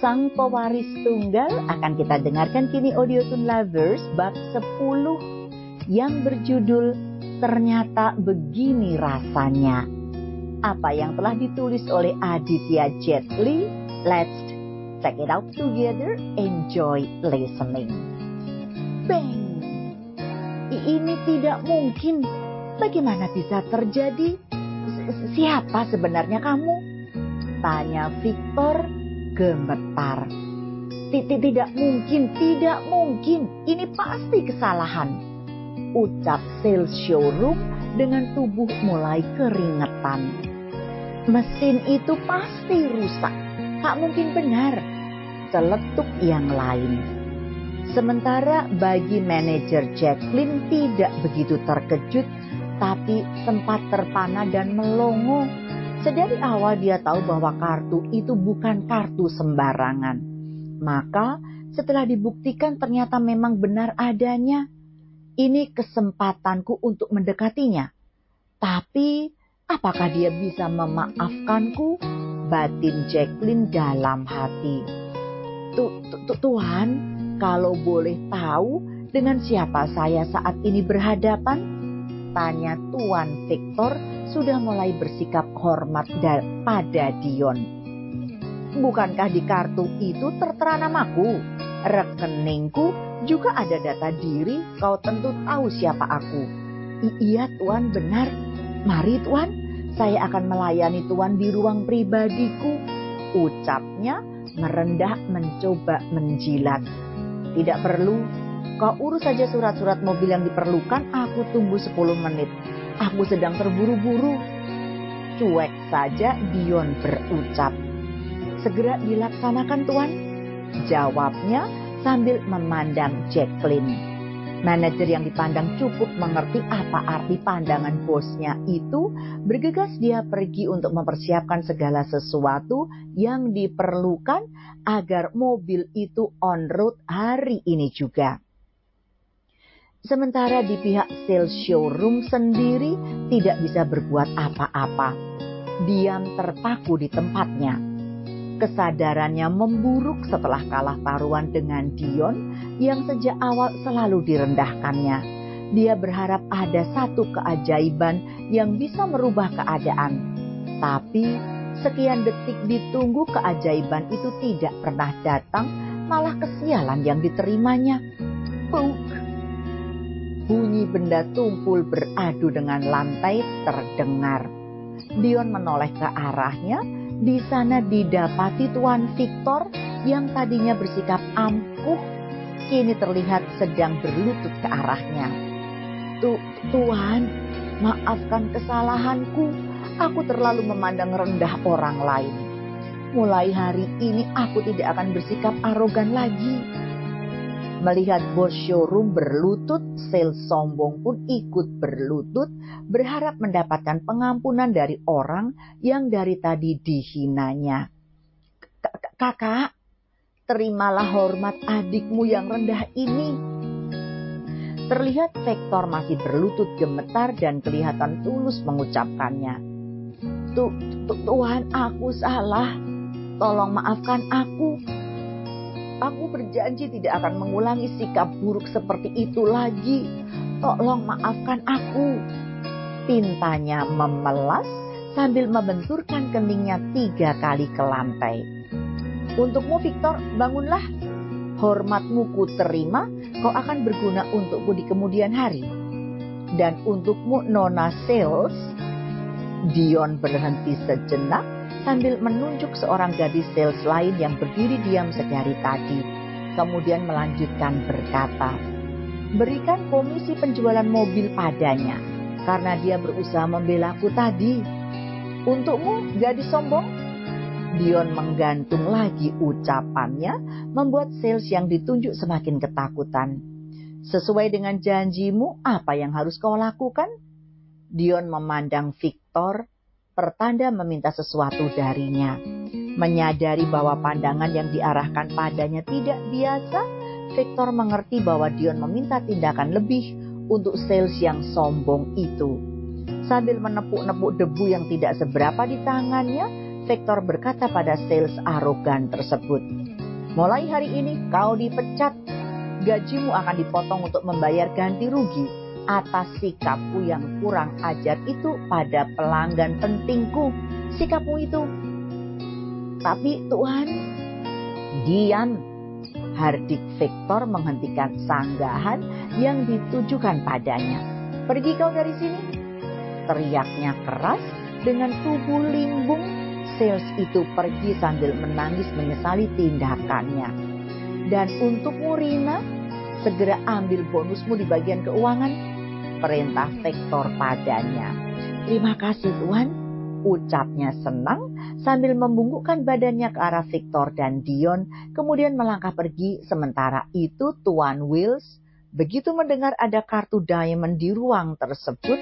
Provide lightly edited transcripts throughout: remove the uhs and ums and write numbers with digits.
Sang Pewaris Tunggal akan kita dengarkan kini Audiotune Lovers bab 10 yang berjudul Ternyata Begini Rasanya. Apa yang telah ditulis oleh Aditya Jetli. Let's check it out together. Enjoy listening. Bang! Ini tidak mungkin. Bagaimana bisa terjadi? Siapa sebenarnya kamu? Tanya Victor gemetar. Tidak mungkin. Ini pasti kesalahan. Ucap sales showroom dengan tubuh mulai keringetan. Mesin itu pasti rusak. Tak mungkin benar. Celetuk yang lain. Sementara bagi manajer Jacqueline tidak begitu terkejut, tapi sempat terpana dan melongo. Sedari awal dia tahu bahwa kartu itu bukan kartu sembarangan. Maka setelah dibuktikan ternyata memang benar adanya. Ini kesempatanku untuk mendekatinya. Tapi apakah dia bisa memaafkanku? Batin Jacqueline dalam hati. Tuhan, kalau boleh tahu dengan siapa saya saat ini berhadapan? Tanya Tuan Victor sudah mulai bersikap hormat pada Dion. Bukankah di kartu itu tertera namaku? Rekeningku juga ada data diri, kau tentu tahu siapa aku. Iya Tuan, benar. Mari Tuan, saya akan melayani Tuan di ruang pribadiku. Ucapnya merendah mencoba menjilat. Tidak perlu, kau urus saja surat-surat mobil yang diperlukan, aku tunggu 10 menit. Aku sedang terburu-buru. Cuek saja Dion berucap. Segera dilaksanakan Tuan, jawabnya sambil memandang Jacqueline. Manajer yang dipandang cukup mengerti apa arti pandangan bosnya itu. Bergegas dia pergi untuk mempersiapkan segala sesuatu yang diperlukan agar mobil itu on road hari ini juga. Sementara di pihak sales showroom sendiri tidak bisa berbuat apa-apa. Diam terpaku di tempatnya. Kesadarannya memburuk setelah kalah taruhan dengan Dion yang sejak awal selalu direndahkannya. Dia berharap ada satu keajaiban yang bisa merubah keadaan. Tapi sekian detik ditunggu keajaiban itu tidak pernah datang, malah kesialan yang diterimanya. Puk! Bunyi benda tumpul beradu dengan lantai terdengar. Dion menoleh ke arahnya. Di sana didapati Tuan Victor yang tadinya bersikap ampuh, kini terlihat sedang berlutut ke arahnya. Tuan, maafkan kesalahanku. Aku terlalu memandang rendah orang lain. Mulai hari ini aku tidak akan bersikap arogan lagi. Melihat bos showroom berlutut, sales sombong pun ikut berlutut, berharap mendapatkan pengampunan dari orang yang dari tadi dihinanya. Kakak, terimalah hormat adikmu yang rendah ini. Terlihat Victor masih berlutut gemetar dan kelihatan tulus mengucapkannya. Tuhan, aku salah. Tolong maafkan aku. Aku berjanji tidak akan mengulangi sikap buruk seperti itu lagi. Tolong maafkan aku. Tintanya memelas sambil membenturkan keningnya 3 kali ke lantai. Untukmu Victor, bangunlah. Hormatmu ku terima, kau akan berguna untukku di kemudian hari. Dan untukmu Nona Sales. Dion berhenti sejenak sambil menunjuk seorang gadis sales lain yang berdiri diam sedari tadi. Kemudian melanjutkan berkata, berikan komisi penjualan mobil padanya, karena dia berusaha membelaku tadi. Untukmu, gadis sombong. Dion menggantung lagi ucapannya, membuat sales yang ditunjuk semakin ketakutan. Sesuai dengan janjimu, apa yang harus kau lakukan? Dion memandang Victor, pertanda meminta sesuatu darinya. Menyadari bahwa pandangan yang diarahkan padanya tidak biasa, Victor mengerti bahwa Dion meminta tindakan lebih untuk sales yang sombong itu. Sambil menepuk-nepuk debu yang tidak seberapa di tangannya, Victor berkata pada sales arogan tersebut, Mulai hari ini kau dipecat. Gajimu akan dipotong untuk membayar ganti rugi atas sikapku yang kurang ajar itu pada pelanggan pentingku. Sikapmu itu. Tapi Tuan, diam. Hardik Victor menghentikan sanggahan yang ditujukan padanya. Pergi kau dari sini. Teriaknya keras dengan tubuh limbung. Sales itu pergi sambil menangis menyesali tindakannya. Dan untukmu Rina, segera ambil bonusmu di bagian keuangan, perintah Victor padanya. Terima kasih Tuan, ucapnya senang sambil membungkukkan badannya ke arah Victor dan Dion, kemudian melangkah pergi. Sementara itu Tuan Wills begitu mendengar ada kartu diamond di ruang tersebut,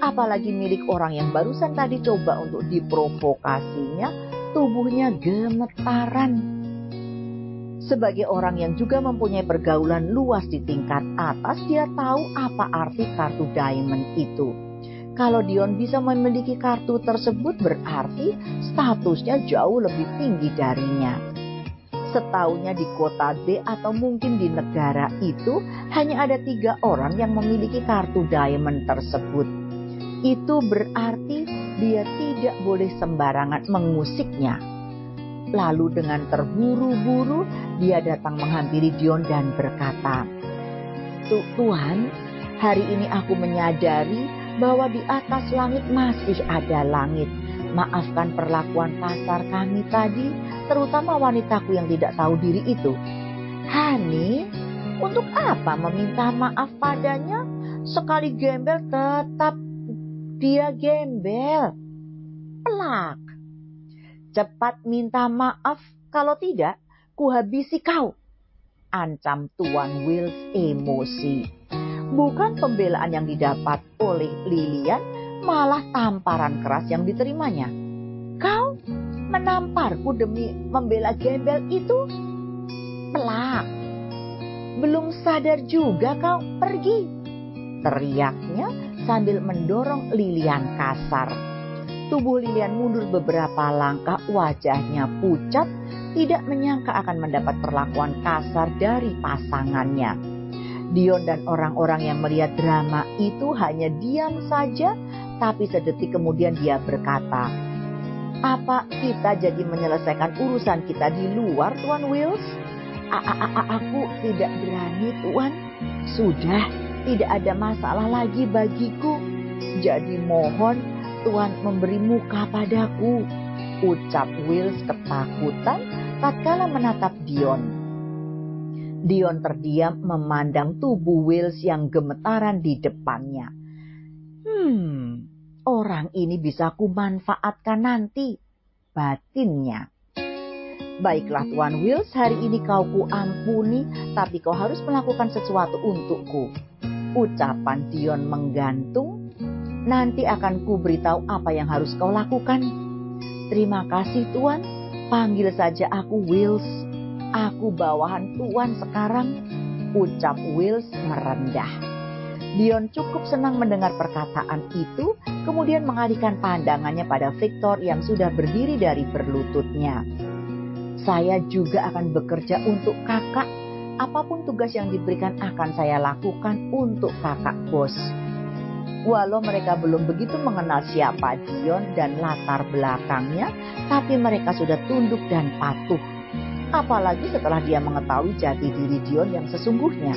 apalagi milik orang yang barusan tadi coba untuk diprovokasinya, tubuhnya gemetaran. Sebagai orang yang juga mempunyai pergaulan luas di tingkat atas, dia tahu apa arti kartu diamond itu. Kalau Dion bisa memiliki kartu tersebut berarti statusnya jauh lebih tinggi darinya. Setaunya di kota B atau mungkin di negara itu hanya ada 3 orang yang memiliki kartu diamond tersebut. Itu berarti dia tidak boleh sembarangan mengusiknya. Lalu dengan terburu-buru dia datang menghampiri Dion dan berkata, Tuan, hari ini aku menyadari bahwa di atas langit masih ada langit. Maafkan perlakuan kasar kami tadi, terutama wanitaku yang tidak tahu diri itu. Hani, untuk apa meminta maaf padanya? Sekali gembel tetap dia gembel. Pelak. Cepat minta maaf, kalau tidak kuhabisi kau, ancam Tuan Wills emosi. Bukan pembelaan yang didapat oleh Lilian, malah tamparan keras yang diterimanya. Kau menamparku demi membela gembel itu? Pelak. Belum sadar juga kau, pergi, teriaknya sambil mendorong Lilian kasar. Tubuh Lilian mundur beberapa langkah, wajahnya pucat, tidak menyangka akan mendapat perlakuan kasar dari pasangannya. Dion dan orang-orang yang melihat drama itu hanya diam saja, tapi sedetik kemudian dia berkata, apa kita jadi menyelesaikan urusan kita di luar, Tuan Wills? Aku tidak berani, Tuan. Sudah, tidak ada masalah lagi bagiku. Jadi mohon Tuan memberi muka padaku, ucap Wills ketakutan tatkala menatap Dion. Dion terdiam memandang tubuh Wills yang gemetaran di depannya. Orang ini bisa kumanfaatkan nanti, batinnya. Baiklah Tuan Wills, hari ini kau kuampuni, tapi kau harus melakukan sesuatu untukku. Ucapan Dion menggantung. Nanti akan kuberitahu apa yang harus kau lakukan. Terima kasih Tuan, panggil saja aku Wills. Aku bawahan Tuan sekarang, ucap Wills merendah. Dion cukup senang mendengar perkataan itu, kemudian mengalihkan pandangannya pada Victor yang sudah berdiri dari berlututnya. Saya juga akan bekerja untuk kakak. Apapun tugas yang diberikan akan saya lakukan untuk kakak bos. Walau mereka belum begitu mengenal siapa Dion dan latar belakangnya, tapi mereka sudah tunduk dan patuh. Apalagi setelah dia mengetahui jati diri Dion yang sesungguhnya.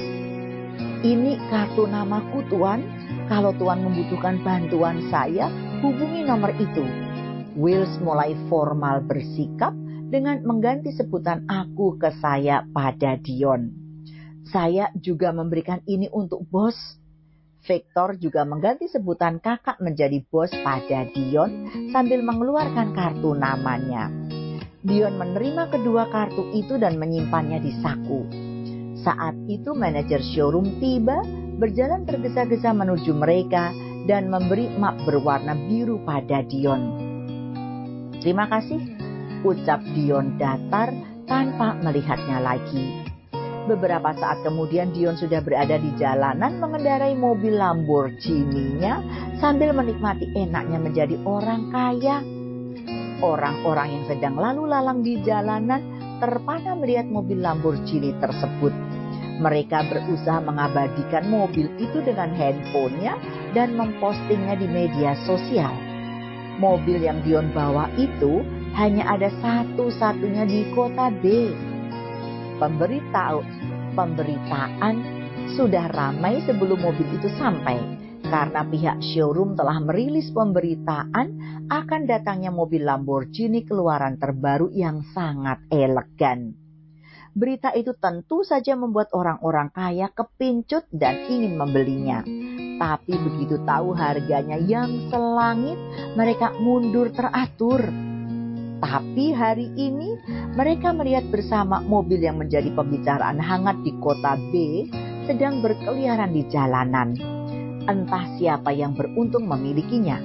Ini kartu namaku Tuan, kalau Tuan membutuhkan bantuan saya, hubungi nomor itu. Wills mulai formal bersikap dengan mengganti sebutan aku ke saya pada Dion. Saya juga memberikan ini untuk bos. Victor juga mengganti sebutan kakak menjadi bos pada Dion sambil mengeluarkan kartu namanya. Dion menerima kedua kartu itu dan menyimpannya di saku. Saat itu manajer showroom tiba, berjalan tergesa-gesa menuju mereka dan memberi map berwarna biru pada Dion. Terima kasih, ucap Dion datar tanpa melihatnya lagi. Beberapa saat kemudian Dion sudah berada di jalanan mengendarai mobil Lamborghini-nya sambil menikmati enaknya menjadi orang kaya. Orang-orang yang sedang lalu lalang di jalanan terpana melihat mobil Lamborghini tersebut. Mereka berusaha mengabadikan mobil itu dengan handphonenya dan mempostingnya di media sosial. Mobil yang Dion bawa itu hanya ada satu-satunya di kota B. Pemberitaan sudah ramai sebelum mobil itu sampai, karena pihak showroom telah merilis pemberitaan akan datangnya mobil Lamborghini keluaran terbaru yang sangat elegan. Berita itu tentu saja membuat orang-orang kaya kepincut dan ingin membelinya. Tapi begitu tahu harganya yang selangit, mereka mundur teratur. Tapi hari ini mereka melihat bersama mobil yang menjadi pembicaraan hangat di kota B sedang berkeliaran di jalanan. Entah siapa yang beruntung memilikinya.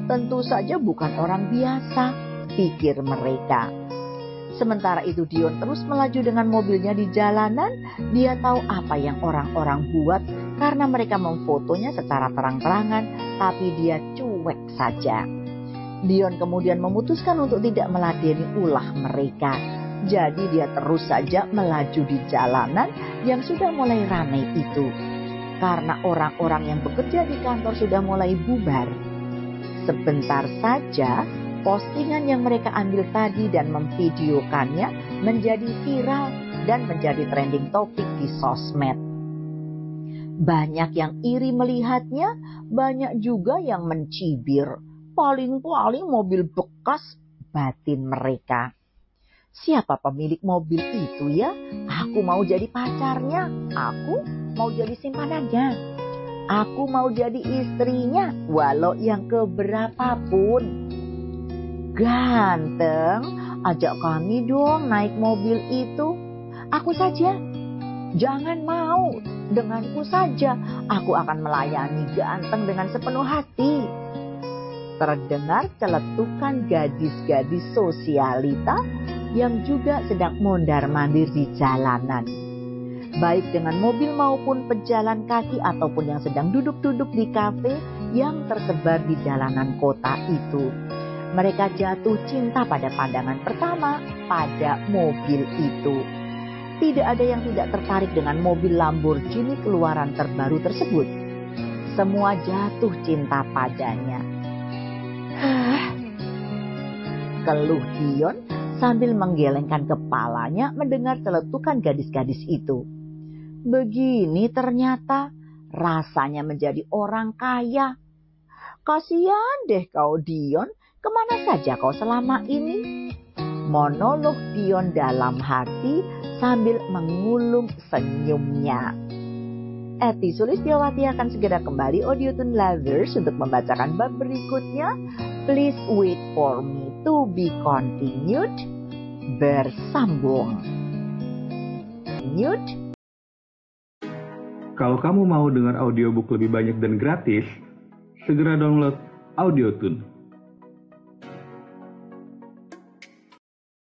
Tentu saja bukan orang biasa, pikir mereka. Sementara itu Dion terus melaju dengan mobilnya di jalanan. Dia tahu apa yang orang-orang buat karena mereka memfotonya secara terang-terangan, tapi dia cuek saja. Dion kemudian memutuskan untuk tidak meladeni ulah mereka. Jadi dia terus saja melaju di jalanan yang sudah mulai ramai itu. Karena orang-orang yang bekerja di kantor sudah mulai bubar. Sebentar saja postingan yang mereka ambil tadi dan memvideokannya menjadi viral dan menjadi trending topik di sosmed. Banyak yang iri melihatnya, banyak juga yang mencibir. Paling-paling mobil bekas, batin mereka. Siapa pemilik mobil itu ya? Aku mau jadi pacarnya. Aku mau jadi simpanannya. Aku mau jadi istrinya, walau yang keberapapun. Ganteng, ajak kami dong naik mobil itu. Aku saja. Jangan mau, denganku saja. Aku akan melayani ganteng dengan sepenuh hati. Terdengar celetukan gadis-gadis sosialita yang juga sedang mondar-mandir di jalanan. Baik dengan mobil maupun pejalan kaki ataupun yang sedang duduk-duduk di kafe yang tersebar di jalanan kota itu. Mereka jatuh cinta pada pandangan pertama pada mobil itu. Tidak ada yang tidak tertarik dengan mobil Lamborghini keluaran terbaru tersebut. Semua jatuh cinta padanya. Keluh Dion sambil menggelengkan kepalanya mendengar celetukan gadis-gadis itu. Begini ternyata rasanya menjadi orang kaya. Kasihan deh kau Dion, kemana saja kau selama ini? Monolog Dion dalam hati sambil mengulum senyumnya. Eti Sulistyawati akan segera kembali Audiotune Lovers untuk membacakan bab berikutnya. Please wait for me to be continued. Bersambung. Kalau kamu mau dengar audiobook lebih banyak dan gratis, segera download Audiotune.